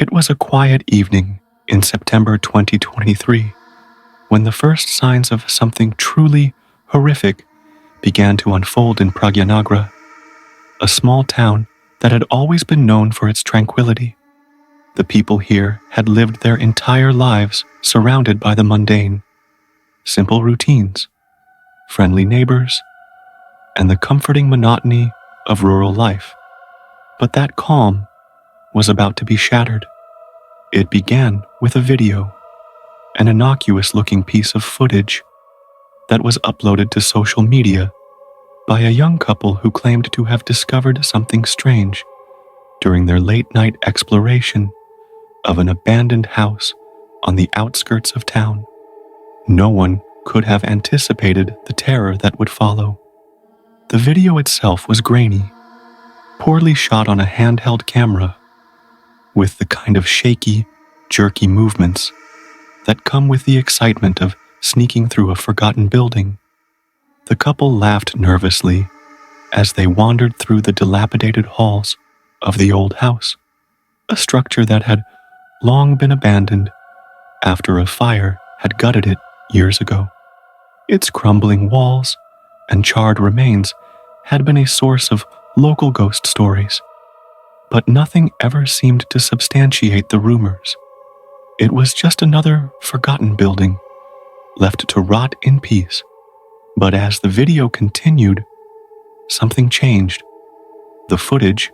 It was a quiet evening in September 2023 when the first signs of something truly horrific began to unfold in Pragyanagra, a small town that had always been known for its tranquility. The people here had lived their entire lives surrounded by the mundane, simple routines, friendly neighbors, and the comforting monotony of rural life. But that calm was about to be shattered. It began with a video, an innocuous-looking piece of footage that was uploaded to social media by a young couple who claimed to have discovered something strange during their late-night exploration of an abandoned house on the outskirts of town. No one could have anticipated the terror that would follow. The video itself was grainy, poorly shot on a handheld camera, with the kind of shaky, jerky movements that come with the excitement of sneaking through a forgotten building. The couple laughed nervously as they wandered through the dilapidated halls of the old house, a structure that had long been abandoned after a fire had gutted it years ago. Its crumbling walls and charred remains had been a source of local ghost stories, but nothing ever seemed to substantiate the rumors. It was just another forgotten building, left to rot in peace. But as the video continued, something changed. The footage,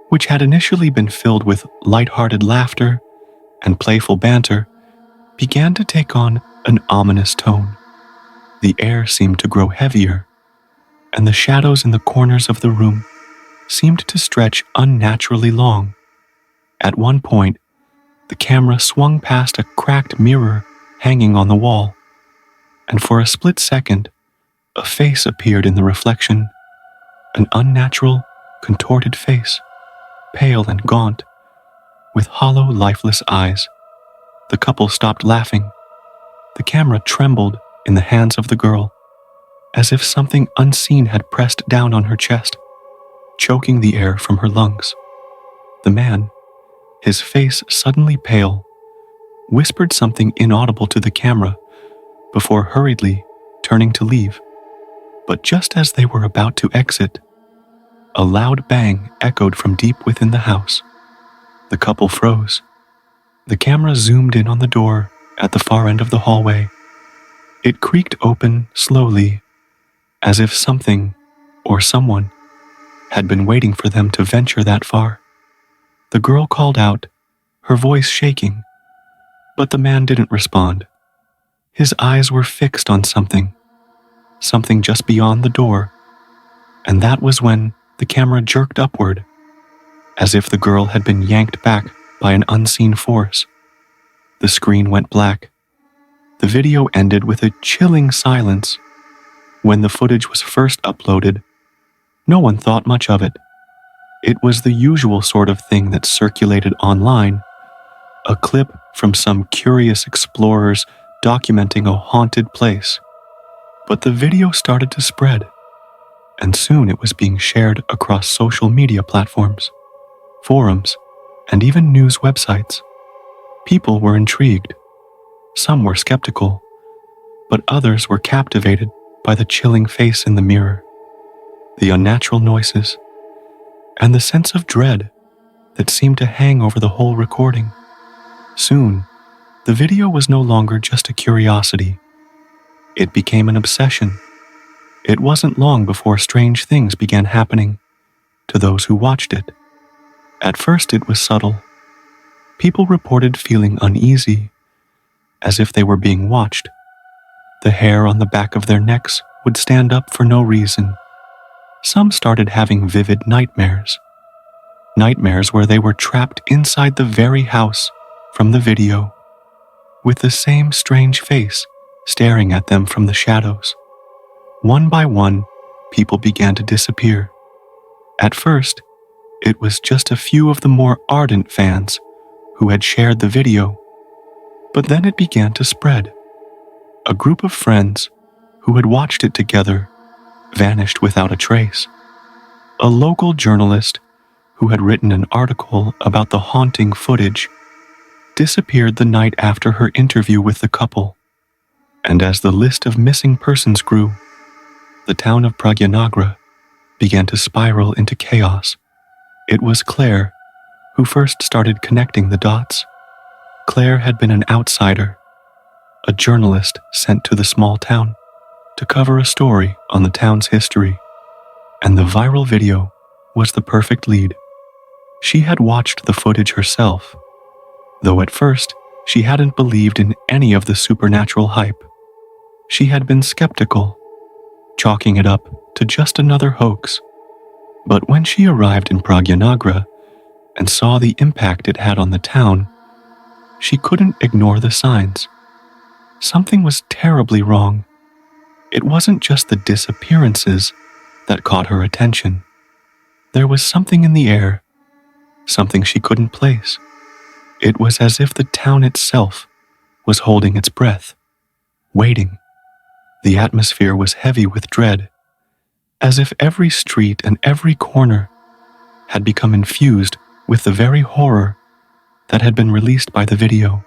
which had initially been filled with lighthearted laughter and playful banter, began to take on an ominous tone. The air seemed to grow heavier, and the shadows in the corners of the room seemed to stretch unnaturally long. At one point, the camera swung past a cracked mirror hanging on the wall, and for a split second, a face appeared in the reflection, an unnatural, contorted face, pale and gaunt, with hollow, lifeless eyes. The couple stopped laughing. The camera trembled in the hands of the girl, as if something unseen had pressed down on her chest, choking the air from her lungs. The man, his face suddenly pale, whispered something inaudible to the camera before hurriedly turning to leave. But just as they were about to exit, a loud bang echoed from deep within the house. The couple froze. The camera zoomed in on the door at the far end of the hallway. It creaked open slowly, as if something or someone had been waiting for them to venture that far. The girl called out, her voice shaking, but the man didn't respond. His eyes were fixed on something just beyond the door, and that was when the camera jerked upward, as if the girl had been yanked back by an unseen force. The screen went black. The video ended with a chilling silence. When the footage was first uploaded, no one thought much of it. It was the usual sort of thing that circulated online, a clip from some curious explorers documenting a haunted place. But the video started to spread, and soon it was being shared across social media platforms, forums, and even news websites. People were intrigued. Some were skeptical, but others were captivated by the chilling face in the mirror, the unnatural noises, and the sense of dread that seemed to hang over the whole recording. Soon, the video was no longer just a curiosity. It became an obsession. It wasn't long before strange things began happening to those who watched it. At first, it was subtle. People reported feeling uneasy, as if they were being watched. The hair on the back of their necks would stand up for no reason. Some started having vivid nightmares where they were trapped inside the very house from the video, with the same strange face staring at them from the shadows. One by one, people began to disappear. At first, it was just a few of the more ardent fans who had shared the video, but then it began to spread. A group of friends who had watched it together vanished without a trace. A local journalist who had written an article about the haunting footage disappeared the night after her interview with the couple. And as the list of missing persons grew, the town of Pragyanagra began to spiral into chaos. It was Claire who first started connecting the dots. Claire had been an outsider, a journalist sent to the small town to cover a story on the town's history, and the viral video was the perfect lead. She had watched the footage herself, though at first she hadn't believed in any of the supernatural hype. She had been skeptical, chalking it up to just another hoax. But when she arrived in Pragyanagra and saw the impact it had on the town, she couldn't ignore the signs. Something was terribly wrong. It wasn't just the disappearances that caught her attention. There was something in the air, something she couldn't place. It was as if the town itself was holding its breath, waiting. The atmosphere was heavy with dread, as if every street and every corner had become infused with the very horror that had been released by the video.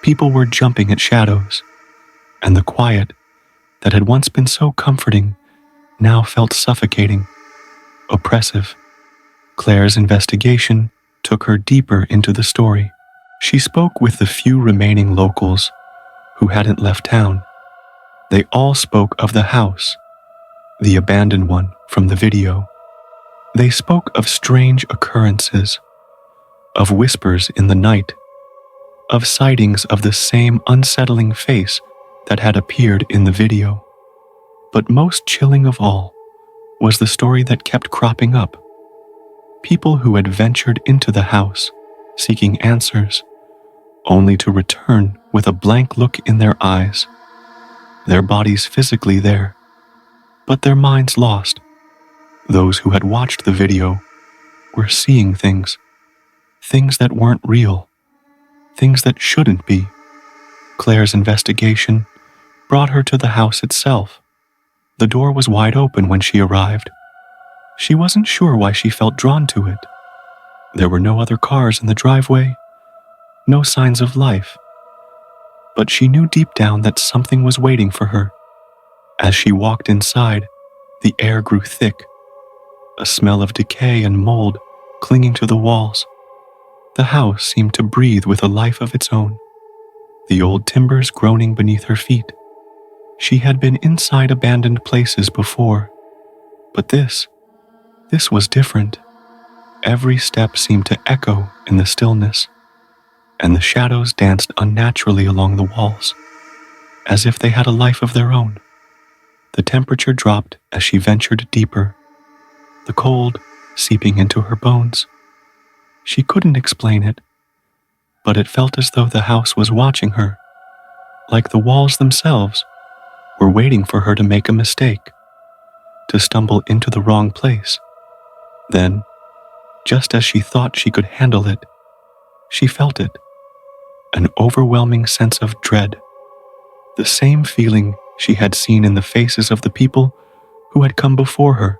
People were jumping at shadows, and the quiet that had once been so comforting now felt suffocating, oppressive. Claire's investigation took her deeper into the story. She spoke with the few remaining locals who hadn't left town. They all spoke of the house, the abandoned one from the video. They spoke of strange occurrences, of whispers in the night, of sightings of the same unsettling face that had appeared in the video. But most chilling of all was the story that kept cropping up. People who had ventured into the house, seeking answers, only to return with a blank look in their eyes. Their bodies physically there, but their minds lost. Those who had watched the video were seeing things that weren't real, things that shouldn't be. Claire's investigation brought her to the house itself. The door was wide open when she arrived. She wasn't sure why she felt drawn to it. There were no other cars in the driveway, no signs of life. But she knew deep down that something was waiting for her. As she walked inside, the air grew thick, a smell of decay and mold clinging to the walls. The house seemed to breathe with a life of its own, the old timbers groaning beneath her feet. She had been inside abandoned places before, but this was different. Every step seemed to echo in the stillness, and the shadows danced unnaturally along the walls, as if they had a life of their own. The temperature dropped as she ventured deeper, the cold seeping into her bones. She couldn't explain it, but it felt as though the house was watching her, like the walls themselves were waiting for her to make a mistake, to stumble into the wrong place. Then, just as she thought she could handle it, she felt it. An overwhelming sense of dread, the same feeling she had seen in the faces of the people who had come before her,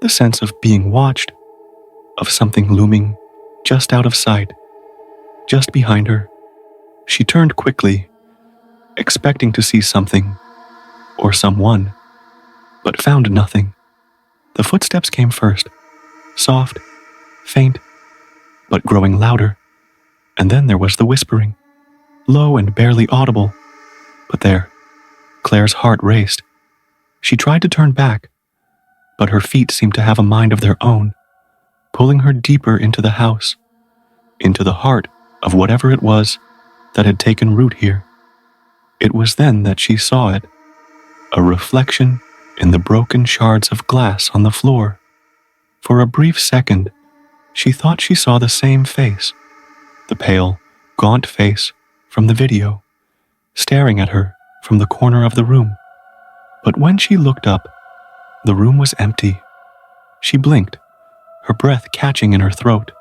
the sense of being watched, of something looming just out of sight, just behind her. She turned quickly, expecting to see something or someone, but found nothing. The footsteps came first, soft, faint, but growing louder. And then there was the whispering, low and barely audible. But there, Claire's heart raced. She tried to turn back, but her feet seemed to have a mind of their own, pulling her deeper into the house, into the heart of whatever it was that had taken root here. It was then that she saw it, a reflection in the broken shards of glass on the floor. For a brief second, she thought she saw the same face, the pale, gaunt face from the video, staring at her from the corner of the room. But when she looked up, the room was empty. She blinked, her breath catching in her throat.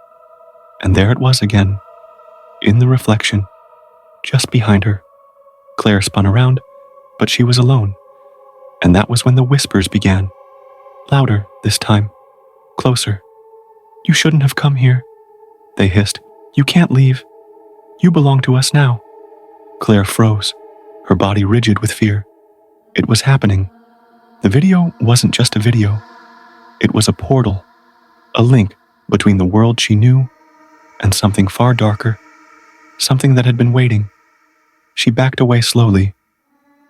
And there it was again, in the reflection, just behind her. Claire spun around, but she was alone. And that was when the whispers began. Louder this time, closer. "You shouldn't have come here," they hissed. "You can't leave." You belong to us now." Claire froze, her body rigid with fear. It was happening. The video wasn't just a video. It was a portal, a link between the world she knew and something far darker, something that had been waiting. She backed away slowly,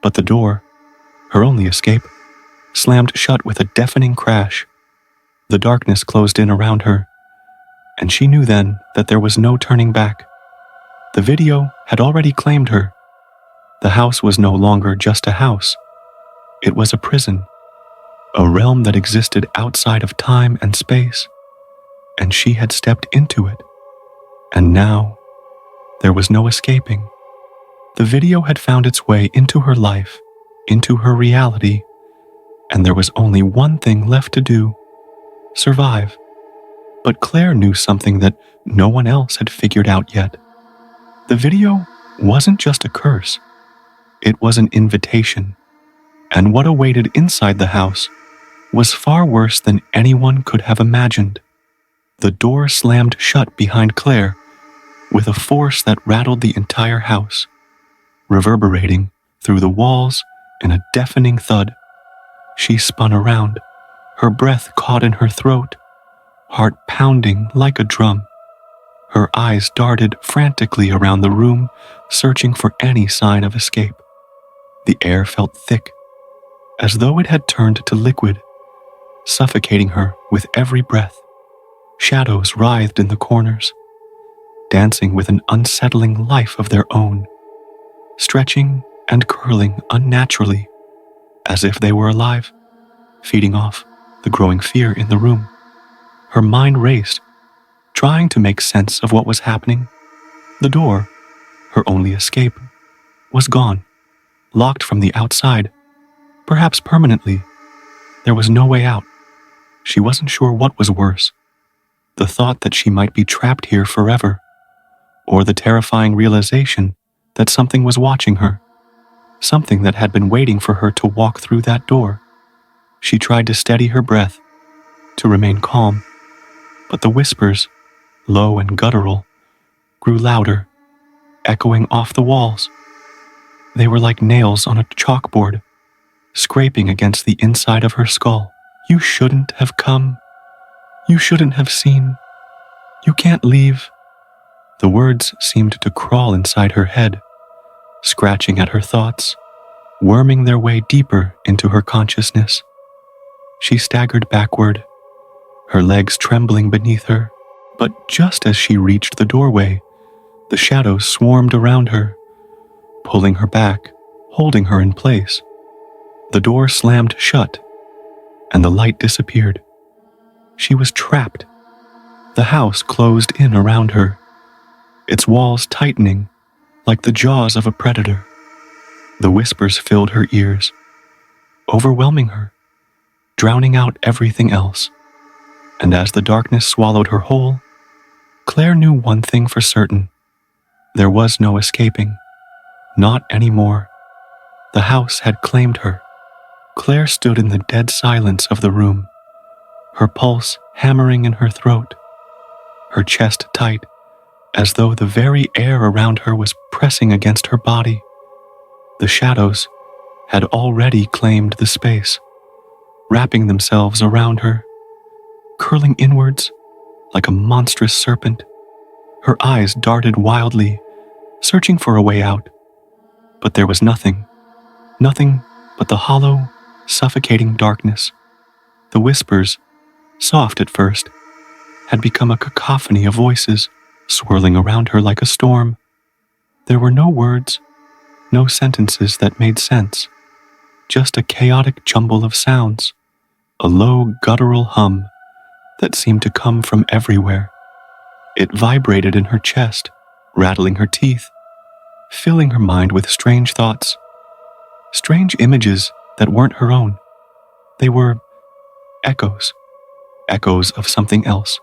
but the door, her only escape, slammed shut with a deafening crash. The darkness closed in around her, and she knew then that there was no turning back. The video had already claimed her. The house was no longer just a house. It was a prison, a realm that existed outside of time and space, and she had stepped into it. And now, there was no escaping. The video had found its way into her life, into her reality, and there was only one thing left to do: survive. But Claire knew something that no one else had figured out yet. The video wasn't just a curse. It was an invitation, and what awaited inside the house was far worse than anyone could have imagined. The door slammed shut behind Claire with a force that rattled the entire house, reverberating through the walls in a deafening thud. She spun around, her breath caught in her throat, heart pounding like a drum. Her eyes darted frantically around the room, searching for any sign of escape. The air felt thick, as though it had turned to liquid, suffocating her with every breath. Shadows writhed in the corners, dancing with an unsettling life of their own, stretching and curling unnaturally, as if they were alive, feeding off the growing fear in the room. Her mind raced, trying to make sense of what was happening. The door, her only escape, was gone, locked from the outside, perhaps permanently. There was no way out. She wasn't sure what was worse: the thought that she might be trapped here forever, or the terrifying realization that something was watching her, something that had been waiting for her to walk through that door. She tried to steady her breath, to remain calm, but the whispers, low and guttural, grew louder, echoing off the walls. They were like nails on a chalkboard, scraping against the inside of her skull. "You shouldn't have come. You shouldn't have seen. You can't leave." The words seemed to crawl inside her head, scratching at her thoughts, worming their way deeper into her consciousness. She staggered backward, her legs trembling beneath her. But just as she reached the doorway, the shadows swarmed around her, pulling her back, holding her in place. The door slammed shut, and the light disappeared. She was trapped. The house closed in around her, its walls tightening like the jaws of a predator. The whispers filled her ears, overwhelming her, drowning out everything else. And as the darkness swallowed her whole, Claire knew one thing for certain: there was no escaping. Not anymore. The house had claimed her. Claire stood in the dead silence of the room, her pulse hammering in her throat, her chest tight, as though the very air around her was pressing against her body. The shadows had already claimed the space, wrapping themselves around her, curling inwards like a monstrous serpent. Her eyes darted wildly, searching for a way out. But there was nothing but the hollow, suffocating darkness. The whispers, soft at first, had become a cacophony of voices swirling around her like a storm. There were no words, no sentences that made sense, just a chaotic jumble of sounds, a low, guttural hum that seemed to come from everywhere. It vibrated in her chest, rattling her teeth, filling her mind with strange thoughts, strange images that weren't her own. They were echoes of something else,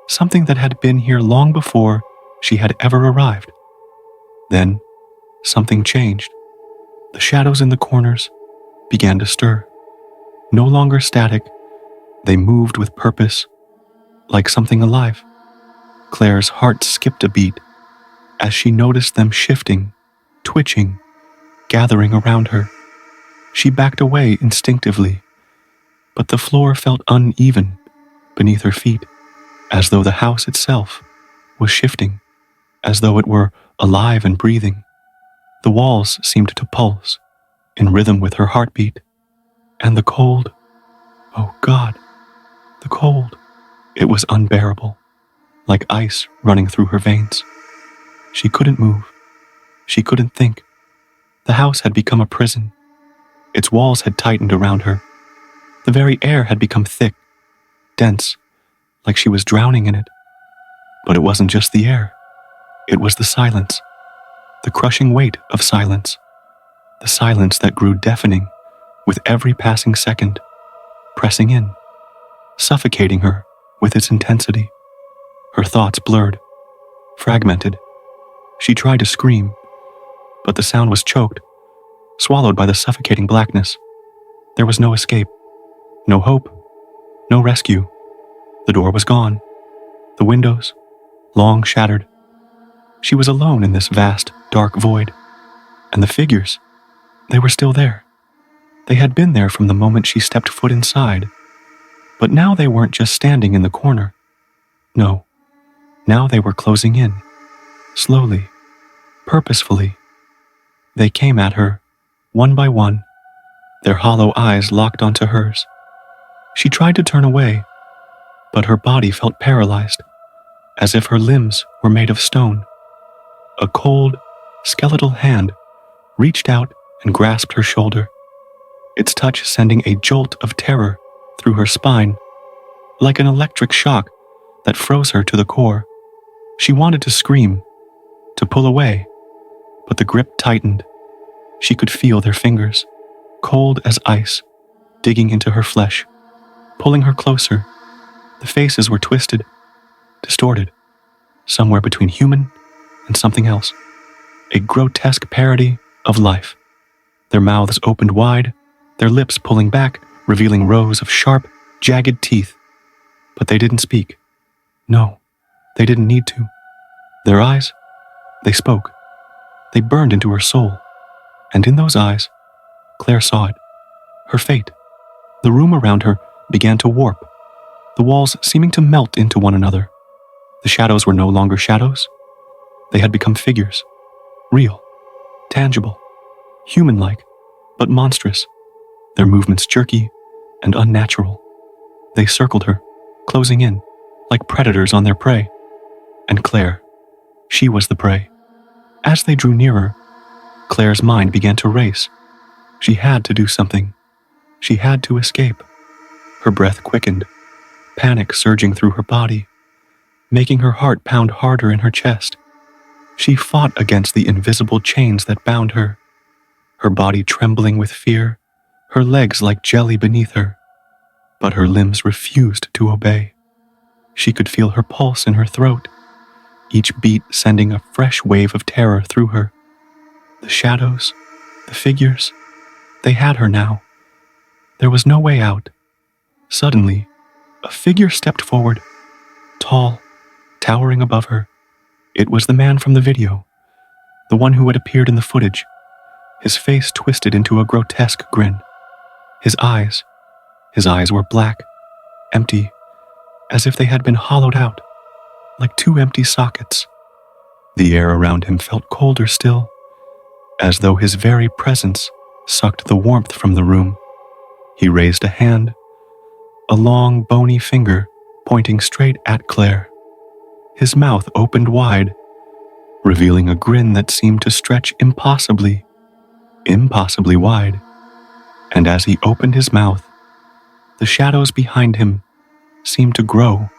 something that had been here long before she had ever arrived. Then, something changed. The shadows in the corners began to stir. No longer static, they moved with purpose, like something alive. Claire's heart skipped a beat as she noticed them shifting, twitching, gathering around her. She backed away instinctively, but the floor felt uneven beneath her feet, as though the house itself was shifting, as though it were alive and breathing. The walls seemed to pulse, in rhythm with her heartbeat, and the cold, oh God, the cold, it was unbearable, like ice running through her veins. She couldn't move. She couldn't think. The house had become a prison. Its walls had tightened around her. The very air had become thick, dense, like she was drowning in it. But it wasn't just the air. It was the silence, the crushing weight of silence, the silence that grew deafening with every passing second, pressing in, suffocating her with its intensity. Her thoughts blurred, fragmented. She tried to scream, but the sound was choked, swallowed by the suffocating blackness. There was no escape, no hope, no rescue. The door was gone, the windows, long shattered. She was alone in this vast, dark void, and the figures, they were still there. They had been there from the moment she stepped foot inside, but now they weren't just standing in the corner. No, now they were closing in, slowly, purposefully. They came at her, one by one, their hollow eyes locked onto hers. She tried to turn away, but her body felt paralyzed, as if her limbs were made of stone. A cold, skeletal hand reached out and grasped her shoulder, its touch sending a jolt of terror through her spine, like an electric shock that froze her to the core. She wanted to scream, to pull away, but the grip tightened. She could feel their fingers, cold as ice, digging into her flesh, pulling her closer. The faces were twisted, distorted, somewhere between human and something else, a grotesque parody of life. Their mouths opened wide, their lips pulling back, revealing rows of sharp, jagged teeth. But they didn't speak. No, they didn't need to. Their eyes, they spoke. They burned into her soul. And in those eyes, Claire saw it. Her fate. The room around her began to warp, the walls seeming to melt into one another. The shadows were no longer shadows. They had become figures, real, tangible, human-like, but monstrous, their movements jerky and unnatural. They circled her, closing in, like predators on their prey. And Claire, she was the prey. As they drew nearer, Claire's mind began to race. She had to do something. She had to escape. Her breath quickened, panic surging through her body, making her heart pound harder in her chest. She fought against the invisible chains that bound her, her body trembling with fear, her legs like jelly beneath her. But her limbs refused to obey. She could feel her pulse in her throat, each beat sending a fresh wave of terror through her. The shadows, the figures, they had her now. There was no way out. Suddenly, a figure stepped forward, tall, towering above her. It was the man from the video, the one who had appeared in the footage, his face twisted into a grotesque grin. His eyes were black, empty, as if they had been hollowed out, like two empty sockets. The air around him felt colder still, as though his very presence sucked the warmth from the room. He raised a hand, a long, bony finger pointing straight at Claire. His mouth opened wide, revealing a grin that seemed to stretch impossibly wide. And as he opened his mouth, the shadows behind him seemed to grow,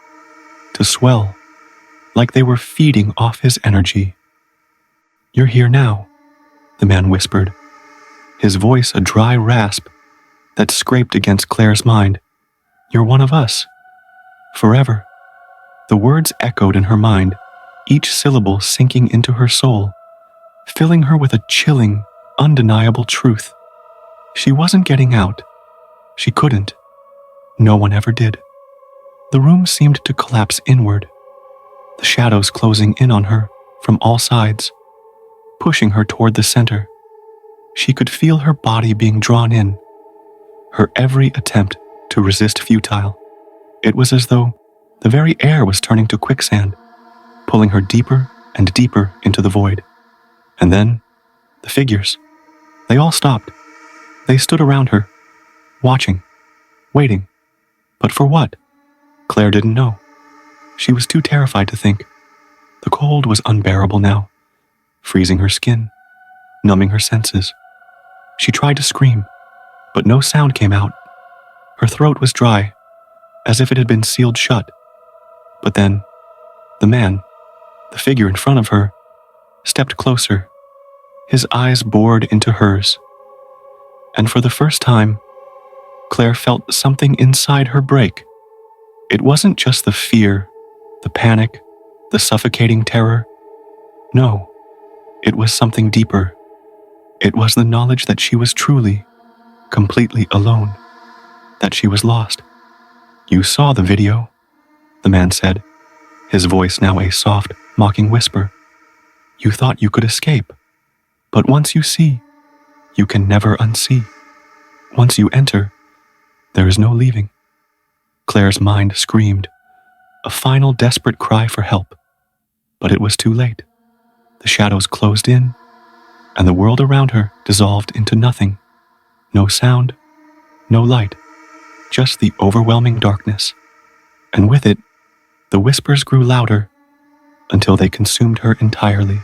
to swell, like they were feeding off his energy. "You're here now," the man whispered, his voice a dry rasp that scraped against Claire's mind. "You're one of us. Forever." The words echoed in her mind, each syllable sinking into her soul, filling her with a chilling, undeniable truth. She wasn't getting out. She couldn't. No one ever did. The room seemed to collapse inward, the shadows closing in on her from all sides, pushing her toward the center. She could feel her body being drawn in, her every attempt to resist futile. It was as though the very air was turning to quicksand, pulling her deeper and deeper into the void. And then, the figures. They all stopped. They stood around her, watching, waiting. But for what? Claire didn't know. She was too terrified to think. The cold was unbearable now, freezing her skin, numbing her senses. She tried to scream, but no sound came out. Her throat was dry, as if it had been sealed shut. But then, the man, the figure in front of her, stepped closer. His eyes bored into hers. And for the first time, Claire felt something inside her break. It wasn't just the fear, the panic, the suffocating terror. No, it was something deeper. It was the knowledge that she was truly, completely alone, that she was lost. "You saw the video," the man said, his voice now a soft, mocking whisper. "You thought you could escape, but once you see, you can never unsee. Once you enter, there is no leaving." Claire's mind screamed, a final desperate cry for help. But it was too late. The shadows closed in, and the world around her dissolved into nothing. No sound, no light, just the overwhelming darkness. And with it, the whispers grew louder until they consumed her entirely.